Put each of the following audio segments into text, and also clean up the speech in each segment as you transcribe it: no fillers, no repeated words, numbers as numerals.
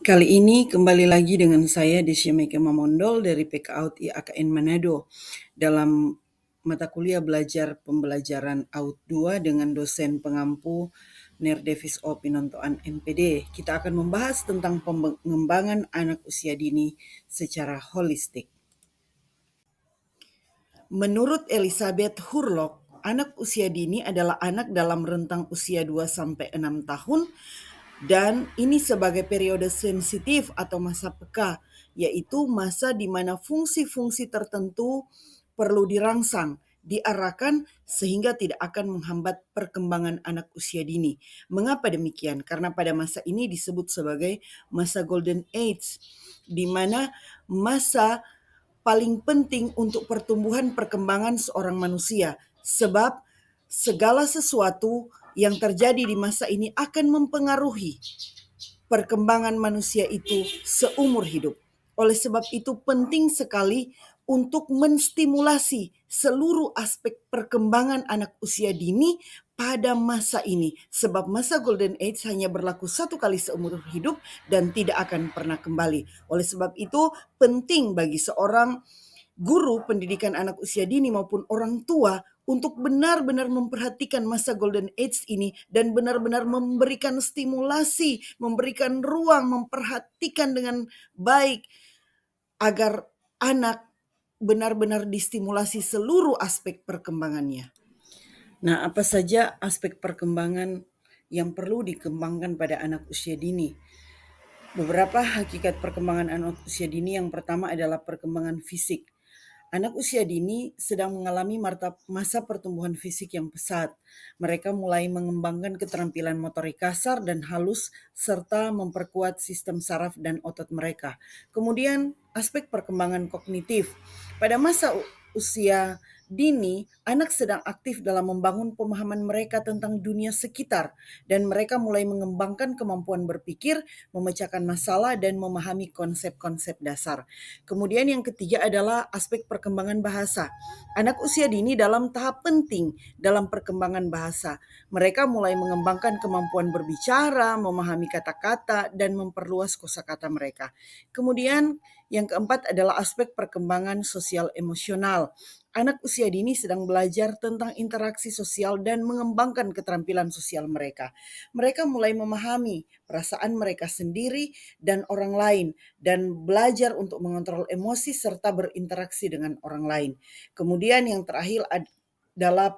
Kali ini kembali lagi dengan saya Desya Meka Mamondol dari PKAUT IAKN Manado dalam mata kuliah belajar pembelajaran AUT 2 dengan dosen pengampu Ner Davis O Pinontoan MPD. Kita akan membahas tentang pengembangan anak usia dini secara holistik. Menurut Elizabeth Hurlock, anak usia dini adalah anak dalam rentang usia 2-6 tahun dan ini sebagai periode sensitif atau masa peka, yaitu masa di mana fungsi-fungsi tertentu perlu dirangsang, diarahkan sehingga tidak akan menghambat perkembangan anak usia dini. Mengapa demikian? Karena pada masa ini disebut sebagai masa golden age, di mana masa paling penting untuk pertumbuhan perkembangan seorang manusia, sebab segala sesuatu yang terjadi di masa ini akan mempengaruhi perkembangan manusia itu seumur hidup. Oleh sebab itu penting sekali untuk menstimulasi seluruh aspek perkembangan anak usia dini pada masa ini. Sebab masa golden age hanya berlaku satu kali seumur hidup dan tidak akan pernah kembali. Oleh sebab itu penting bagi seorang guru pendidikan anak usia dini maupun orang tua untuk benar-benar memperhatikan masa golden age ini dan benar-benar memberikan stimulasi, memberikan ruang, memperhatikan dengan baik agar anak benar-benar distimulasi seluruh aspek perkembangannya. Nah, apa saja aspek perkembangan yang perlu dikembangkan pada anak usia dini? Beberapa hakikat perkembangan anak usia dini yang pertama adalah perkembangan fisik. Anak usia dini sedang mengalami masa pertumbuhan fisik yang pesat. Mereka mulai mengembangkan keterampilan motorik kasar dan halus serta memperkuat sistem saraf dan otot mereka. Kemudian aspek perkembangan kognitif. Pada masa usia dini, anak sedang aktif dalam membangun pemahaman mereka tentang dunia sekitar dan mereka mulai mengembangkan kemampuan berpikir, memecahkan masalah dan memahami konsep-konsep dasar. Kemudian yang ketiga adalah aspek perkembangan bahasa. Anak usia dini dalam tahap penting dalam perkembangan bahasa. Mereka mulai mengembangkan kemampuan berbicara, memahami kata-kata dan memperluas kosakata mereka. Kemudian yang keempat adalah aspek perkembangan sosial emosional. Anak usia dini sedang belajar tentang interaksi sosial dan mengembangkan keterampilan sosial mereka. Mereka mulai memahami perasaan mereka sendiri dan orang lain dan belajar untuk mengontrol emosi serta berinteraksi dengan orang lain. Kemudian yang terakhir adalah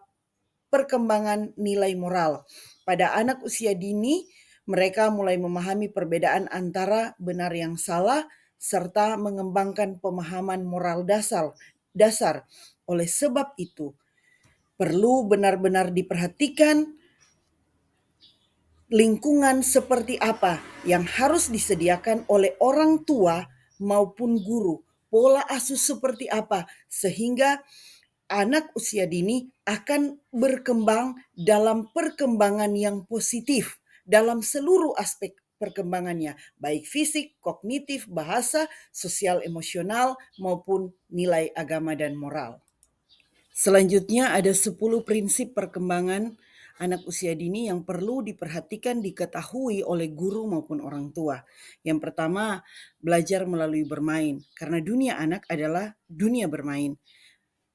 perkembangan nilai moral. Pada anak usia dini, mereka mulai memahami perbedaan antara benar yang salah serta mengembangkan pemahaman moral dasar. Oleh sebab itu, perlu benar-benar diperhatikan lingkungan seperti apa yang harus disediakan oleh orang tua maupun guru. Pola asuh seperti apa sehingga anak usia dini akan berkembang dalam perkembangan yang positif dalam seluruh aspek perkembangannya, baik fisik, kognitif, bahasa, sosial emosional maupun nilai agama dan moral. Selanjutnya ada 10 prinsip perkembangan anak usia dini yang perlu diperhatikan, diketahui oleh guru maupun orang tua. Yang pertama, belajar melalui bermain. Karena dunia anak adalah dunia bermain.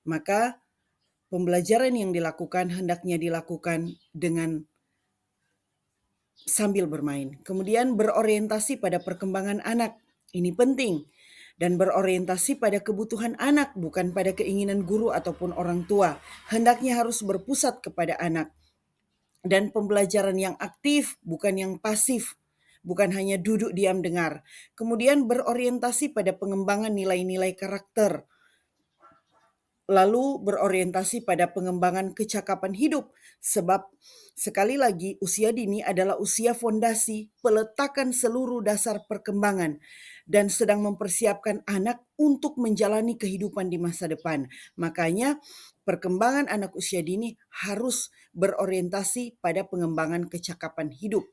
Maka pembelajaran yang dilakukan hendaknya dilakukan dengan sambil bermain. Kemudian berorientasi pada perkembangan anak. Ini penting. Dan berorientasi pada kebutuhan anak, bukan pada keinginan guru ataupun orang tua. Hendaknya harus berpusat kepada anak. Dan pembelajaran yang aktif, bukan yang pasif. Bukan hanya duduk diam dengar. Kemudian berorientasi pada pengembangan nilai-nilai karakter. Lalu berorientasi pada pengembangan kecakapan hidup. Sebab sekali lagi usia dini adalah usia fondasi peletakan seluruh dasar perkembangan dan sedang mempersiapkan anak untuk menjalani kehidupan di masa depan. Makanya perkembangan anak usia dini harus berorientasi pada pengembangan kecakapan hidup.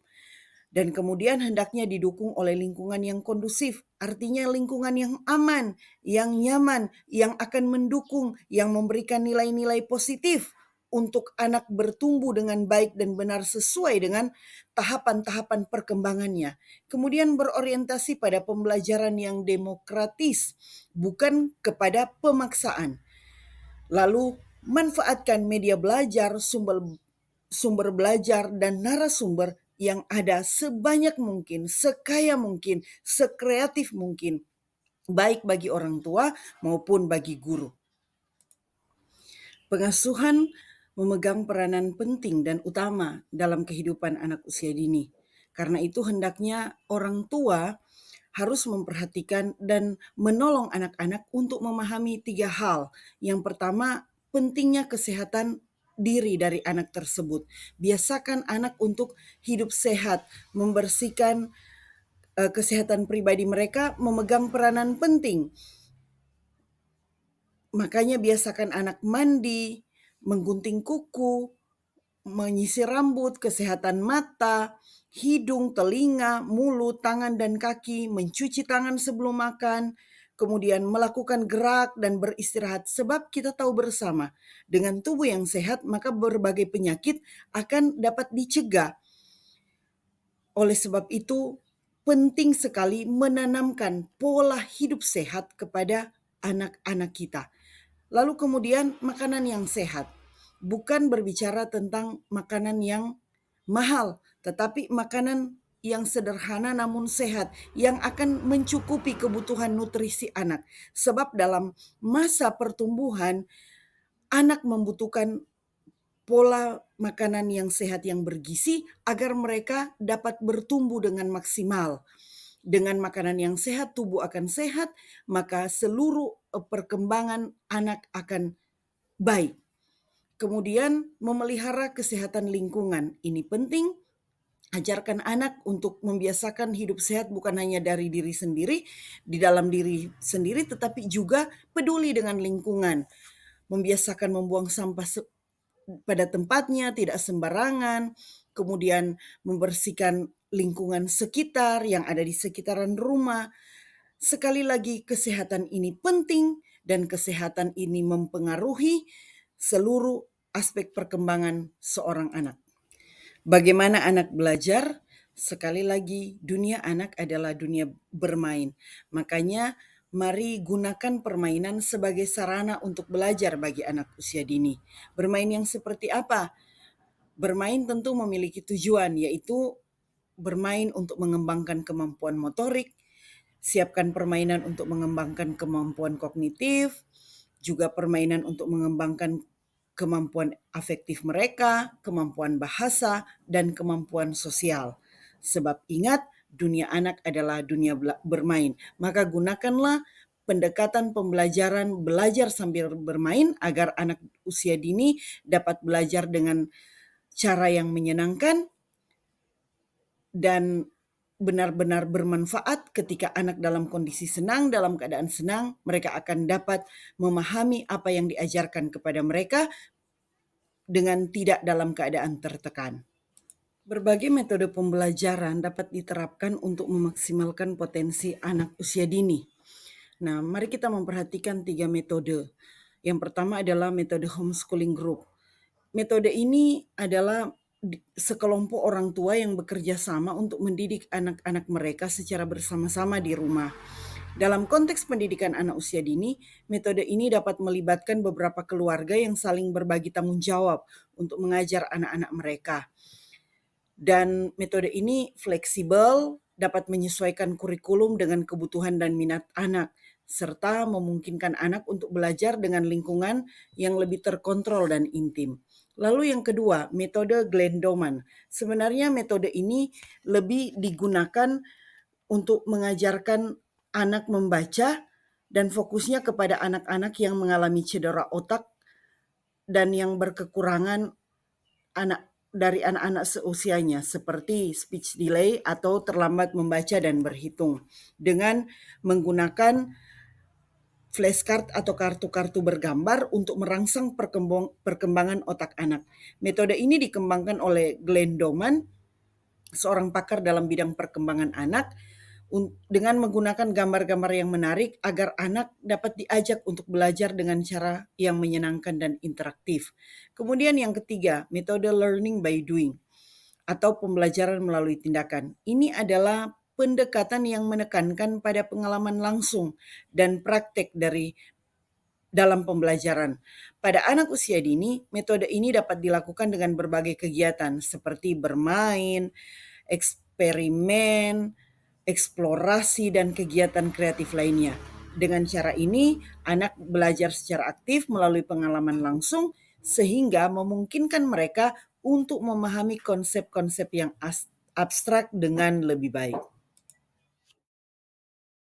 Dan kemudian hendaknya didukung oleh lingkungan yang kondusif, artinya lingkungan yang aman, yang nyaman, yang akan mendukung, yang memberikan nilai-nilai positif untuk anak bertumbuh dengan baik dan benar sesuai dengan tahapan-tahapan perkembangannya. Kemudian berorientasi pada pembelajaran yang demokratis, bukan kepada pemaksaan. Lalu manfaatkan media belajar, sumber belajar, dan narasumber yang ada sebanyak mungkin, sekaya mungkin, sekreatif mungkin, baik bagi orang tua maupun bagi guru. Pengasuhan memegang peranan penting dan utama dalam kehidupan anak usia dini. Karena itu hendaknya orang tua harus memperhatikan dan menolong anak-anak untuk memahami 3 hal. Yang pertama, pentingnya kesehatan diri dari anak tersebut. Biasakan anak untuk hidup sehat, membersihkan kesehatan pribadi mereka memegang peranan penting. Makanya biasakan anak mandi, menggunting kuku, menyisir rambut, kesehatan mata, hidung, telinga, mulut, tangan, dan kaki, mencuci tangan sebelum makan, kemudian melakukan gerak dan beristirahat. Sebab kita tahu bersama, dengan tubuh yang sehat, maka berbagai penyakit akan dapat dicegah. Oleh sebab itu, penting sekali menanamkan pola hidup sehat kepada anak-anak kita. Lalu kemudian makanan yang sehat. Bukan berbicara tentang makanan yang mahal, tetapi makanan yang sederhana namun sehat, yang akan mencukupi kebutuhan nutrisi anak. Sebab dalam masa pertumbuhan, anak membutuhkan pola makanan yang sehat yang bergizi agar mereka dapat bertumbuh dengan maksimal. Dengan makanan yang sehat, tubuh akan sehat, maka seluruh perkembangan anak akan baik. Kemudian memelihara kesehatan lingkungan. Ini penting, ajarkan anak untuk membiasakan hidup sehat bukan hanya dari diri sendiri, di dalam diri sendiri, tetapi juga peduli dengan lingkungan. Membiasakan membuang sampah pada tempatnya, tidak sembarangan, kemudian membersihkan lingkungan sekitar yang ada di sekitaran rumah. Sekali lagi, kesehatan ini penting dan kesehatan ini mempengaruhi seluruh aspek perkembangan seorang anak. Bagaimana anak belajar? Sekali lagi, dunia anak adalah dunia bermain. Makanya mari gunakan permainan sebagai sarana untuk belajar bagi anak usia dini. Bermain yang seperti apa? Bermain tentu memiliki tujuan, yaitu bermain untuk mengembangkan kemampuan motorik, siapkan permainan untuk mengembangkan kemampuan kognitif, juga permainan untuk mengembangkan kemampuan afektif mereka, kemampuan bahasa, dan kemampuan sosial. Sebab ingat, dunia anak adalah dunia bermain. Maka gunakanlah pendekatan pembelajaran belajar sambil bermain agar anak usia dini dapat belajar dengan cara yang menyenangkan dan benar-benar bermanfaat. Ketika anak dalam kondisi senang, dalam keadaan senang, mereka akan dapat memahami apa yang diajarkan kepada mereka dengan tidak dalam keadaan tertekan. Berbagai metode pembelajaran dapat diterapkan untuk memaksimalkan potensi anak usia dini. Nah, mari kita memperhatikan 3 metode. Yang pertama adalah metode homeschooling group. Metode ini adalah sekelompok orang tua yang bekerja sama untuk mendidik anak-anak mereka secara bersama-sama di rumah. Dalam konteks pendidikan anak usia dini, metode ini dapat melibatkan beberapa keluarga yang saling berbagi tanggung jawab untuk mengajar anak-anak mereka. Dan metode ini fleksibel, dapat menyesuaikan kurikulum dengan kebutuhan dan minat anak, serta memungkinkan anak untuk belajar dengan lingkungan yang lebih terkontrol dan intim. Lalu yang kedua, metode Glendoman. Sebenarnya metode ini lebih digunakan untuk mengajarkan anak membaca dan fokusnya kepada anak-anak yang mengalami cedera otak dan yang berkekurangan dari anak-anak seusianya seperti speech delay atau terlambat membaca dan berhitung dengan menggunakan flashcard atau kartu-kartu bergambar untuk merangsang perkembangan otak anak. Metode ini dikembangkan oleh Glenn Doman, seorang pakar dalam bidang perkembangan anak, dengan menggunakan gambar-gambar yang menarik agar anak dapat diajak untuk belajar dengan cara yang menyenangkan dan interaktif. Kemudian yang ketiga, metode learning by doing atau pembelajaran melalui tindakan. Ini adalah pendekatan yang menekankan pada pengalaman langsung dan praktek dalam pembelajaran. Pada anak usia dini, metode ini dapat dilakukan dengan berbagai kegiatan seperti bermain, eksperimen, eksplorasi, dan kegiatan kreatif lainnya. Dengan cara ini, anak belajar secara aktif melalui pengalaman langsung sehingga memungkinkan mereka untuk memahami konsep-konsep yang abstrak dengan lebih baik.